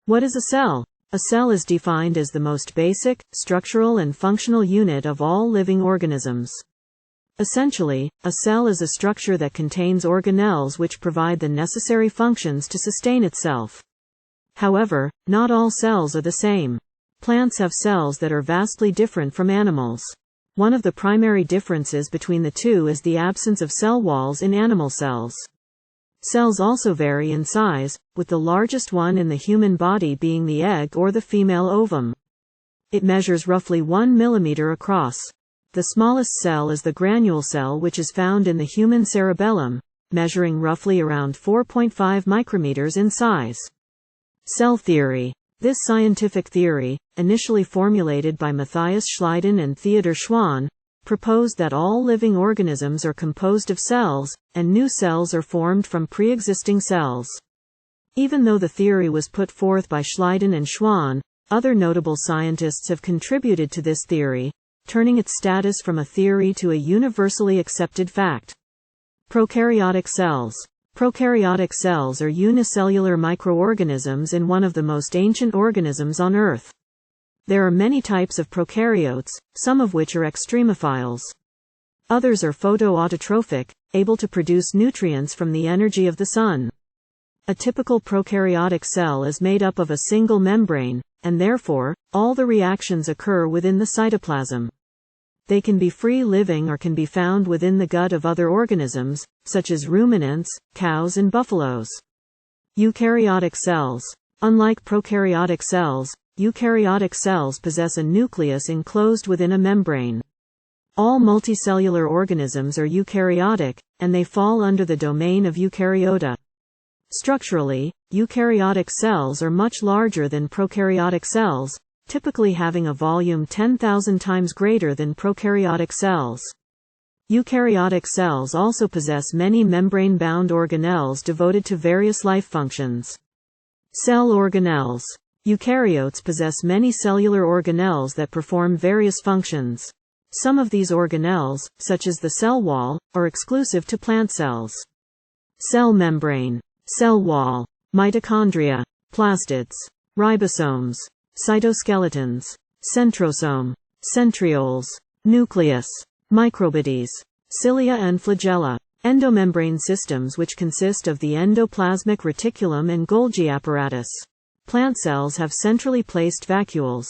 What is a cell? A cell is defined as the most basic, structural and functional unit of all living organisms. Essentially, a cell is a structure that contains organelles which provide the necessary functions to sustain itself. However, not all cells are the same. Plants have cells that are vastly different from animals. One of the primary differences between the two is the absence of cell walls in animal cells. Cells also vary in size, with the largest one in the human body being the egg or the female ovum. It measures roughly 1 millimeter across. The smallest cell is the granule cell, which is found in the human cerebellum, measuring roughly around 4.5 micrometers in size. Cell theory. This scientific theory, initially formulated by Matthias Schleiden and Theodor Schwann, proposed that all living organisms are composed of cells, and new cells are formed from pre-existing cells. Even though the theory was put forth by Schleiden and Schwann, other notable scientists have contributed to this theory, turning its status from a theory to a universally accepted fact. Prokaryotic cells. Prokaryotic cells are unicellular microorganisms in one of the most ancient organisms on Earth. There are many types of prokaryotes, some of which are extremophiles. Others are photoautotrophic, able to produce nutrients from the energy of the sun. A typical prokaryotic cell is made up of a single membrane, and therefore, all the reactions occur within the cytoplasm. They can be free-living or can be found within the gut of other organisms, such as ruminants, cows and buffaloes. Eukaryotic cells. Unlike prokaryotic cells, eukaryotic cells possess a nucleus enclosed within a membrane. All multicellular organisms are eukaryotic, and they fall under the domain of eukaryota. Structurally, eukaryotic cells are much larger than prokaryotic cells, typically having a volume 10,000 times greater than prokaryotic cells. Eukaryotic cells also possess many membrane-bound organelles devoted to various life functions. Cell organelles. Eukaryotes possess many cellular organelles that perform various functions. Some of these organelles, such as the cell wall, are exclusive to plant cells. Cell membrane, cell wall, mitochondria, plastids, ribosomes, cytoskeletons, centrosome, centrioles, nucleus, microbities, cilia and flagella. Endomembrane systems, which consist of the endoplasmic reticulum and Golgi apparatus. Plant cells have centrally placed vacuoles.